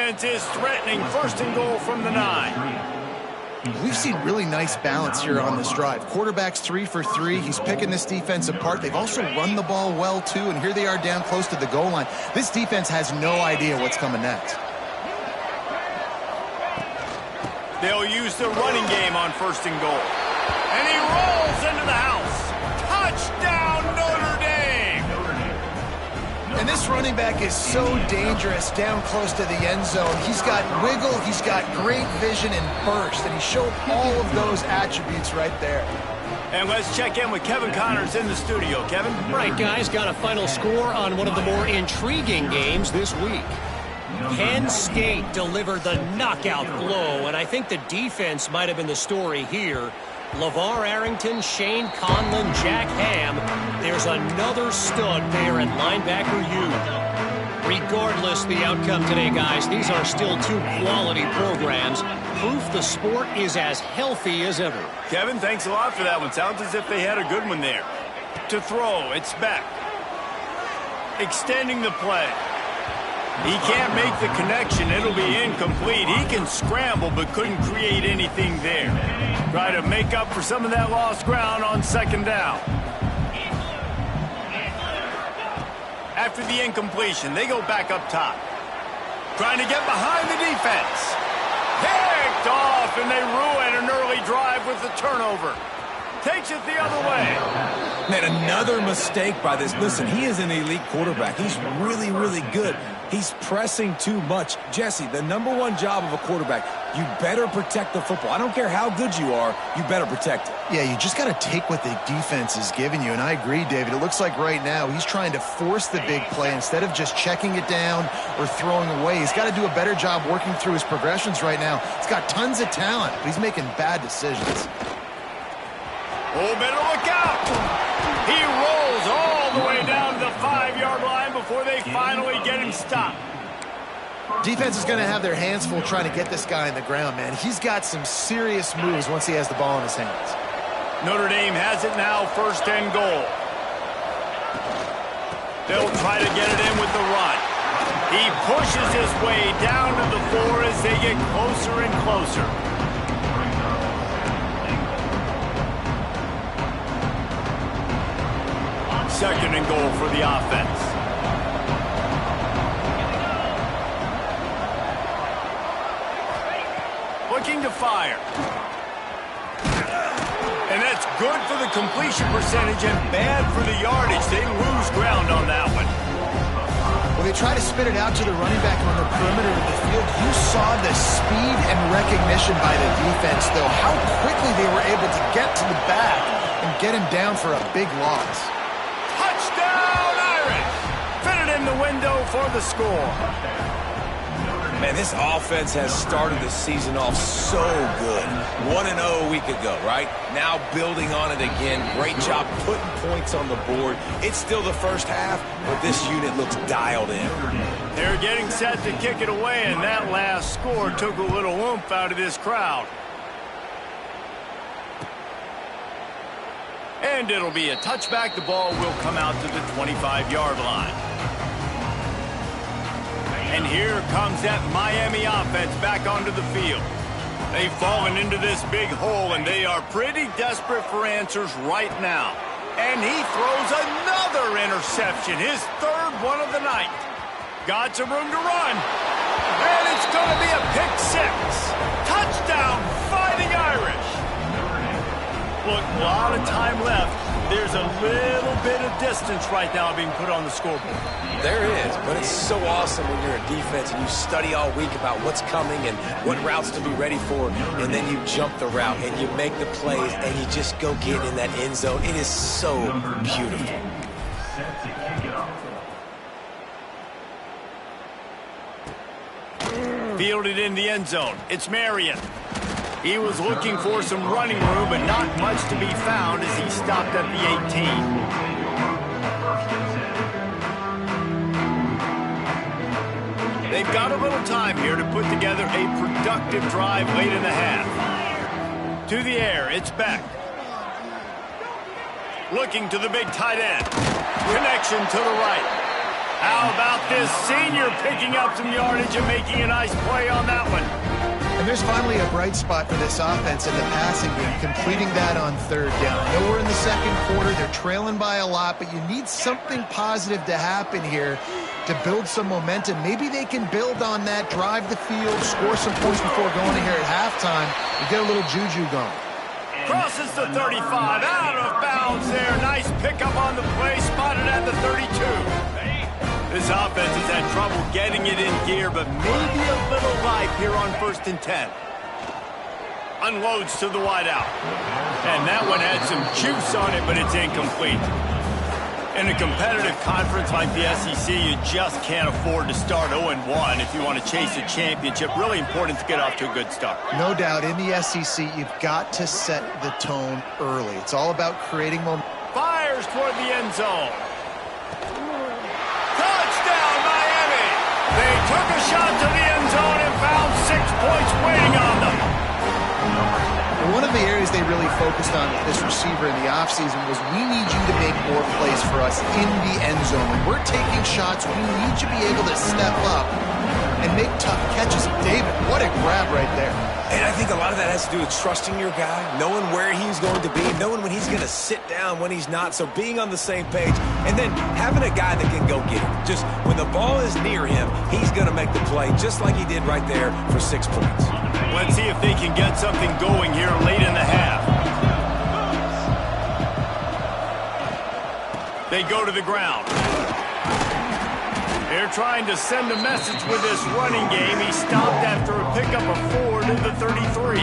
defense is threatening 1st and goal from the 9. We've seen really nice balance here on this drive. Quarterback's 3 for 3. He's picking this defense apart. They've also run the ball well, too, and here they are down close to the goal line. This defense has no idea what's coming next. They'll use the running game on 1st and goal. And he rolls into the house. Touchdown, Notre Dame! And this running back is so dangerous down close to the end zone. He's got wiggle, he's got great vision and burst, and he showed all of those attributes right there. And let's check in with Kevin Connors in the studio. Kevin? Right, guys, got a final score on one of the more intriguing games this week. Penn State delivered the knockout blow, and I think the defense might have been the story here. LeVar Arrington, Shane Conlon, Jack Ham. There's another stud there at linebacker U. Regardless the outcome today, guys, these are still two quality programs. Proof the sport is as healthy as ever. Kevin, thanks a lot for that one. Sounds as if they had a good one there. To throw, it's Beck. Extending the play. He can't make the connection. It'll be incomplete. He can scramble, but couldn't create anything there. Try to make up for some of that lost ground on 2nd down. After the incompletion, they go back up top. Trying to get behind the defense. Picked off, and they ruin an early drive with the turnover. Takes it the other way. Man, another mistake by this. Listen, he is an elite quarterback. He's really, really good. He's pressing too much. Jesse, the #1 job of a quarterback, you better protect the football. I don't care how good you are, you better protect it. Yeah, you just got to take what the defense is giving you, and I agree, David. It looks like right now he's trying to force the big play instead of just checking it down or throwing away. He's got to do a better job working through his progressions right now. He's got tons of talent, but he's making bad decisions. Oh, better look out! He rolls all the way down to the 5-yard line before they finally get him stopped. Defense is going to have their hands full trying to get this guy in the ground, man. He's got some serious moves once he has the ball in his hands. Notre Dame has it now, 1st and goal. They'll try to get it in with the run. He pushes his way down to the 4 as they get closer and closer. 2nd and goal for the offense. Looking to fire. And that's good for the completion percentage and bad for the yardage. They lose ground on that one. When they try to spit it out to the running back on the perimeter of the field, you saw the speed and recognition by the defense, though. How quickly they were able to get to the back and get him down for a big loss. In the window for the score. Man, this offense has started the season off so good. 1-0 a week ago, right? Now building on it again. Great job putting points on the board. It's still the first half, but this unit looks dialed in. They're getting set to kick it away, and that last score took a little oomph out of this crowd. And it'll be a touchback. The ball will come out to the 25-yard line. And here comes that Miami offense back onto the field. They've fallen into this big hole, and they are pretty desperate for answers right now. And he throws another interception, his 3rd one of the night. Got some room to run. And it's going to be a pick 6. Touchdown, Fighting Irish. Look, a lot of time left. There's a little bit of distance right now being put on the scoreboard. There is, but it's so awesome when you're a defense and you study all week about what's coming and what routes to be ready for, and then you jump the route and you make the plays and you just go get in that end zone. It is so beautiful. Fielded in the end zone. It's Marion. He was looking for some running room, but not much to be found as he stopped at the 18. They've got a little time here to put together a productive drive late in the half. To the air, it's Beck. Looking to the big tight end. Connection to the right. How about this senior picking up some yardage and making a nice play on that one? And there's finally a bright spot for this offense in the passing game, completing that on third down. Nowhere in the second quarter. They're trailing by a lot, but you need something positive to happen here to build some momentum. Maybe they can build on that, drive the field, score some points before going in here at halftime, and get a little juju going. Crosses the 35, out of bounds there. Nice pickup on the play, spotted at the 32. This offense has had trouble getting it in gear, but maybe a little life here on 1st and 10. Unloads to the wideout. And that one had some juice on it, but it's incomplete. In a competitive conference like the SEC, you just can't afford to start 0-1 if you want to chase a championship. Really important to get off to a good start. No doubt, in the SEC, you've got to set the tone early. It's all about creating momentum. Fires toward the end zone. Touchdown, Miami! They took a shot to the end zone and found 6 points waiting on them. One of the areas they really focused on with this receiver in the offseason was, we need you to make more plays for us in the end zone. When we're taking shots, we need you to be able to step up and make tough catches. David, what a grab right there. And I think a lot of that has to do with trusting your guy, knowing where he's going to be, knowing when he's going to sit down, when he's not, so being on the same page, and then having a guy that can go get it. Just when the ball is near him, he's going to make the play just like he did right there for 6 points. Let's see if they can get something going here late in the half. They go to the ground. They're trying to send a message with this running game. He stopped after a pickup of 4 to the 33.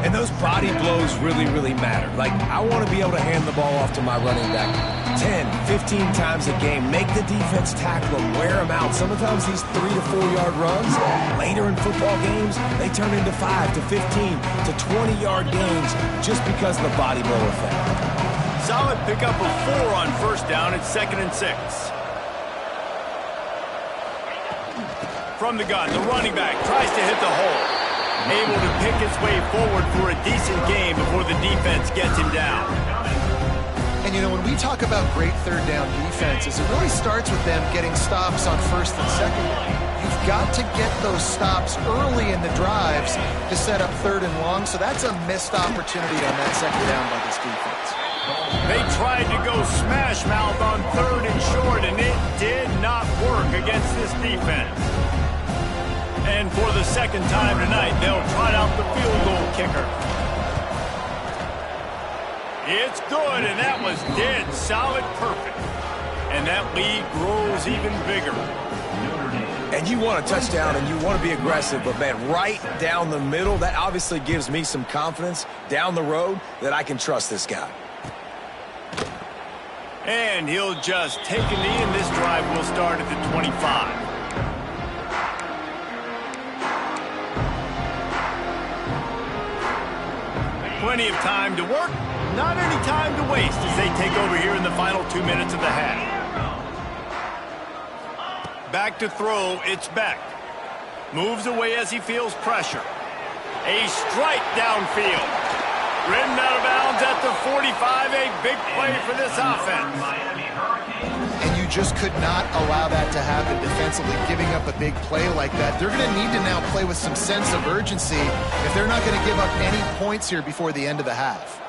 And those body blows really, really matter. Like, I want to be able to hand the ball off to my running back 10, 15 times a game. Make the defense tackle him, wear him out. Sometimes these 3 to 4 yard runs, later in football games, they turn into 5 to 15 to 20 yard gains just because of the body blow effect. Solid pickup of 4 on 1st down. It's 2nd and 6. From the gun, the running back tries to hit the hole. Able to pick his way forward for a decent game before the defense gets him down. And, you know, when we talk about great third down defenses, it really starts with them getting stops on 1st and 2nd. You've got to get those stops early in the drives to set up 3rd and long, so that's a missed opportunity on that 2nd down by this defense. They tried to go smash mouth on 3rd and short, and it did not work against this defense. And for the 2nd time tonight, they'll trot out the field goal kicker. It's good, and that was dead solid perfect. And that lead grows even bigger. And you want a touchdown, and you want to be aggressive, but, man, right down the middle, that obviously gives me some confidence down the road that I can trust this guy. And he'll just take a knee, and this drive will start at the 25. Plenty of time to work, not any time to waste as they take over here in the final 2 minutes of the half. Back to throw, it's Beck. Moves away as he feels pressure. A strike downfield. Ridden out of bounds at the 45, a big play for this offense. And you just could not allow that to happen defensively, giving up a big play like that. They're going to need to now play with some sense of urgency if they're not going to give up any points here before the end of the half.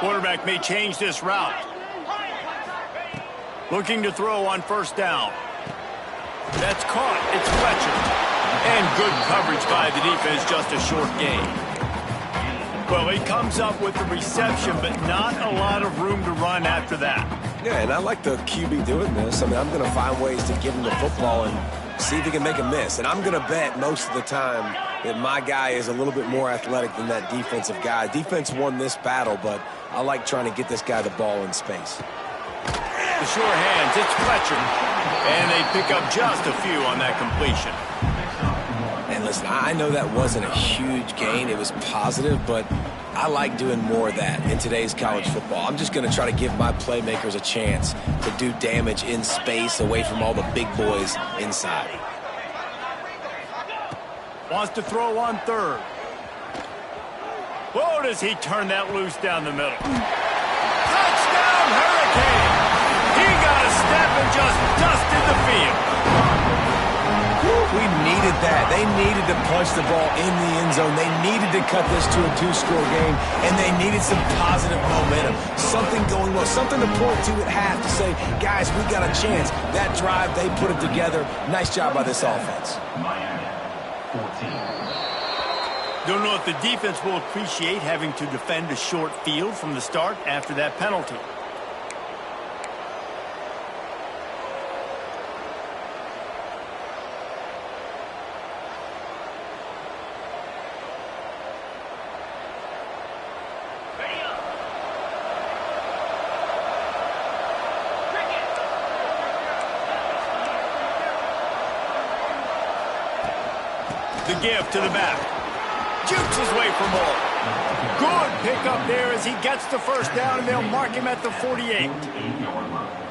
Quarterback may change this route. Looking to throw on 1st down. That's caught. It's Fletcher. And good coverage by the defense, just a short gain. Well, he comes up with the reception, but not a lot of room to run after that. Yeah, and I like the QB doing this. I mean, I'm going to find ways to give him the football and see if he can make a miss. And I'm going to bet most of the time that my guy is a little bit more athletic than that defensive guy. Defense won this battle, but I like trying to get this guy the ball in space. The sure hands, it's Fletcher. And they pick up just a few on that completion. And listen, I know that wasn't a huge gain. It was positive, but I like doing more of that in today's college football. I'm just going to try to give my playmakers a chance to do damage in space away from all the big boys inside. Wants to throw on 3rd. Whoa, does he turn that loose down the middle. Touchdown, Hurricane! He got a step and just dusted the field. We needed that. They needed to punch the ball in the end zone. They needed to cut this to a 2-score game, and they needed some positive momentum. Something going well, something to point to at half to say, guys, we got a chance. That drive, they put it together. Nice job by this offense. Don't know if the defense will appreciate having to defend a short field from the start after that penalty. The give to the back. Jukes his way for more. Good pickup there as he gets the first down, and they'll mark him at the 48.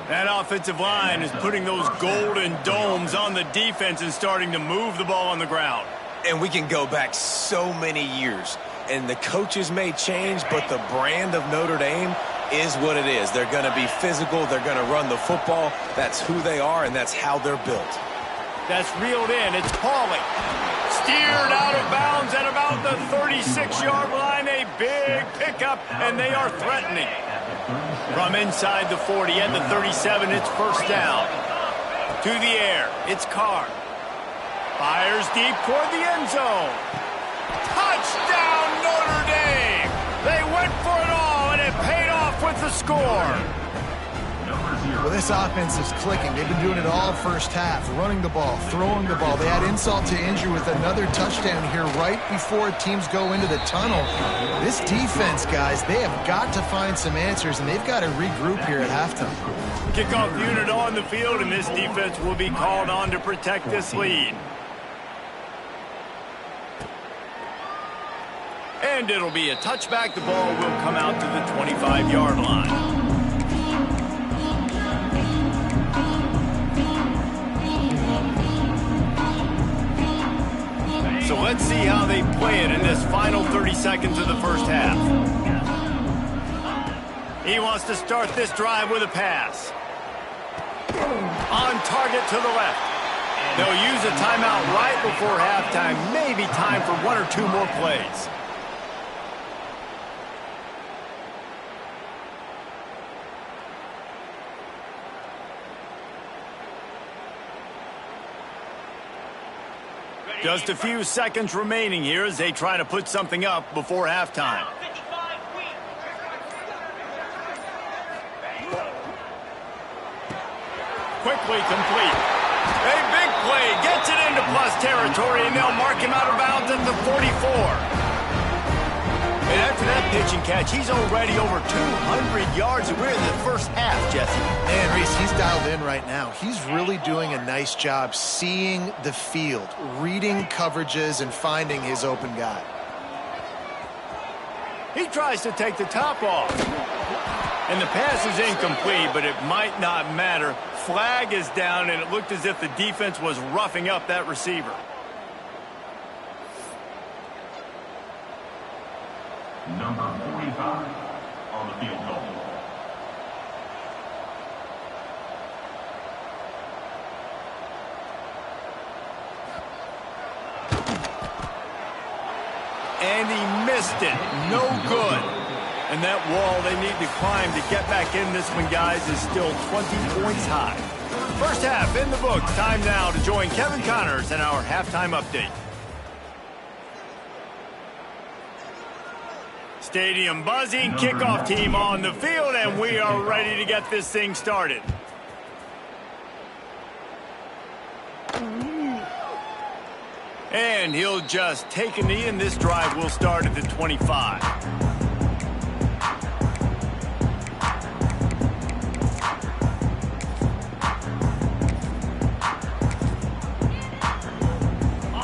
That offensive line is putting those golden domes on the defense and starting to move the ball on the ground. And we can go back so many years, and the coaches may change, but the brand of Notre Dame is what it is. They're going to be physical. They're going to run the football. That's who they are, and that's how they're built. That's reeled in. It's Pauly. Steered out of bounds at about the 36-yard line. A big pickup, and they are threatening. From inside the 40 at the 37, it's first down. To the air, it's Carr. Fires deep toward the end zone. Touchdown, Notre Dame! They went for it all, and it paid off with the score. Well, this offense is clicking. They've been doing it all first half, running the ball, throwing the ball. They add insult to injury with another touchdown here right before teams go into the tunnel. This defense, guys, they have got to find some answers, and they've got to regroup here at halftime. Kickoff unit on the field, and this defense will be called on to protect this lead. And it'll be a touchback. The ball will come out to the 25-yard line. So let's see how they play it in this final 30 seconds of the first half. He wants to start this drive with a pass. On target to the left. They'll use a timeout right before halftime. Maybe time for one or two more plays. Just a few seconds remaining here as they try to put something up before halftime. Quickly complete. A big play gets it into plus territory, and they'll mark him out of bounds at the 44. And after that pitch and catch, he's already over 200 yards, and we're in the first half, Jesse. Man, Reese, he's dialed in right now. He's really doing a nice job seeing the field, reading coverages, and finding his open guy. He tries to take the top off. And the pass is incomplete, but it might not matter. Flag is down, and it looked as if the defense was roughing up that receiver. Number 45 on the field goal. And he missed it. No good. And that wall they need to climb to get back in this one, guys, is still 20 points high. First half in the books. Time now to join Kevin Connors in our halftime update. Stadium buzzing, kickoff team on the field, and we are ready to get this thing started. And he'll just take a knee, and this drive will start at the 25.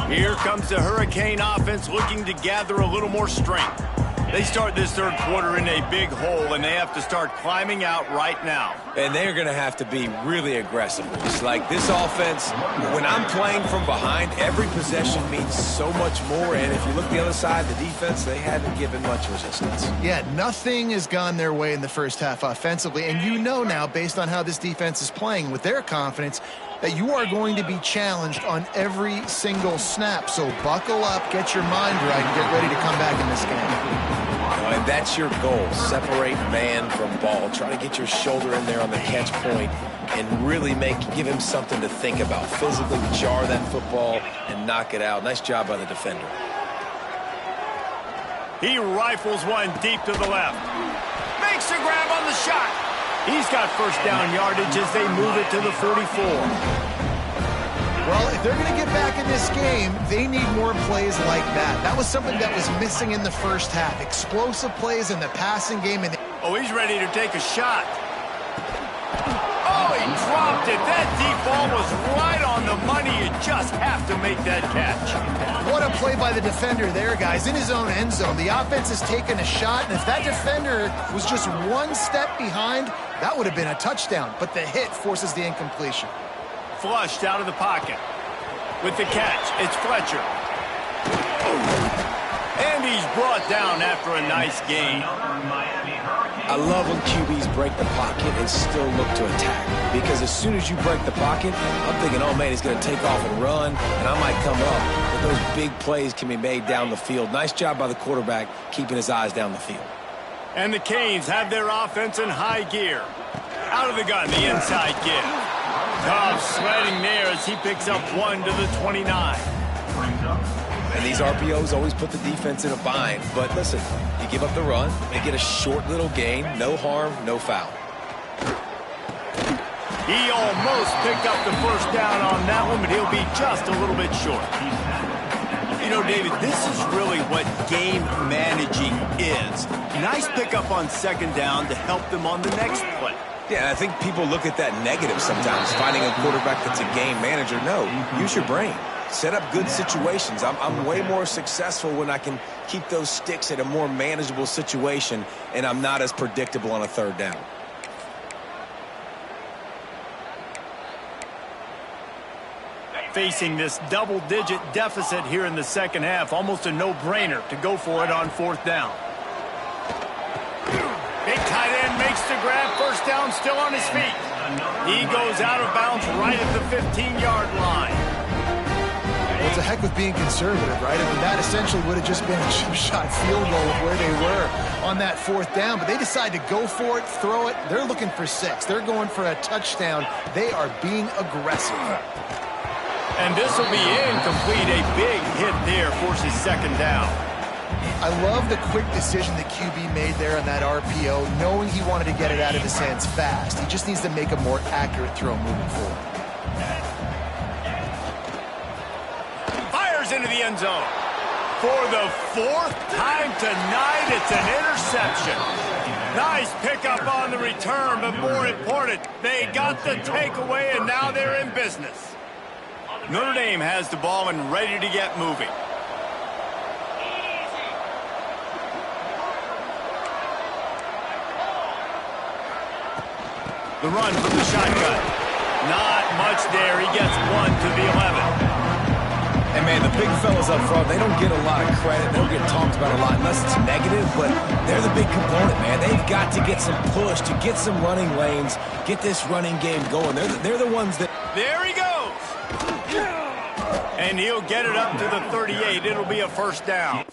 Here comes the Hurricane offense looking to gather a little more strength. They start this third quarter in a big hole, and they have to start climbing out right now. And they're going to have to be really aggressive. It's like this offense, when I'm playing from behind, every possession means so much more. And if you look the other side, the defense, they haven't given much resistance. Yeah, nothing has gone their way in the first half offensively. And you know now, based on how this defense is playing with their confidence, that you are going to be challenged on every single snap. So buckle up, get your mind right, and get ready to come back in this game. And that's your goal. Separate man from ball. Try to get your shoulder in there on the catch point and really give him something to think about. Physically jar that football and knock it out. Nice job by the defender. He rifles one deep to the left. Makes a grab on the shot. He's got first down yardage as they move it to the 44. Well, if they're going to get back in this game, they need more plays like that. That was something that was missing in the first half. Explosive plays in the passing game. Oh, he's ready to take a shot. Oh, he dropped it. That deep ball was right on the money. You just have to make that catch. What a play by the defender there, guys. In his own end zone, the offense has taken a shot, and if that defender was just one step behind, that would have been a touchdown. But the hit forces the incompletion. Flushed out of the pocket. With the catch, it's Fletcher. And he's brought down after a nice gain. I love when QBs break the pocket and still look to attack. Because as soon as you break the pocket, I'm thinking, oh, man, he's going to take off and run, and I might come up. But those big plays can be made down the field. Nice job by the quarterback keeping his eyes down the field. And the Canes have their offense in high gear. Out of the gun, the inside give. Tahh sledding there as he picks up one to the 29. And these RPOs always put the defense in a bind. But listen, you give up the run, they get a short little gain, no harm, no foul. He almost picked up the first down on that one, but he'll be just a little bit short. You know, David, this is really what game managing is. Nice pickup on second down to help them on the next play. Yeah, and I think people look at that negative sometimes, finding a quarterback that's a game manager. No, use your brain. Set up good situations. I'm way more successful when I can keep those sticks at a more manageable situation, and I'm not as predictable on a third down. Facing this double-digit deficit here in the second half, almost a no-brainer to go for it on fourth down. Big tight end makes the grab. First down, still on his feet. He goes out of bounds right at the 15-yard line. Well, it's a heck with being conservative, right? I mean, that essentially would have just been a chip-shot field goal of where they were on that fourth down. But they decide to go for it, throw it. They're looking for 6. They're going for a touchdown. They are being aggressive. And this will be incomplete. A big hit there forces second down. I love the quick decision the QB made there on that RPO, knowing he wanted to get it out of his hands fast. He just needs to make a more accurate throw moving forward. Fires into the end zone. For the 4th time tonight, it's an interception. Nice pickup on the return, but more important, they got the takeaway, and now they're in business. Notre Dame has the ball and ready to get moving. The run from the shotgun. Not much there. He gets one to the 11. And, man, the big fellas up front, they don't get a lot of credit. They don't get talked about a lot unless it's negative, but they're the big component, man. They've got to get some push, to get some running lanes, get this running game going. They're the ones that... There he goes. And he'll get it up to the 38. It'll be a first down.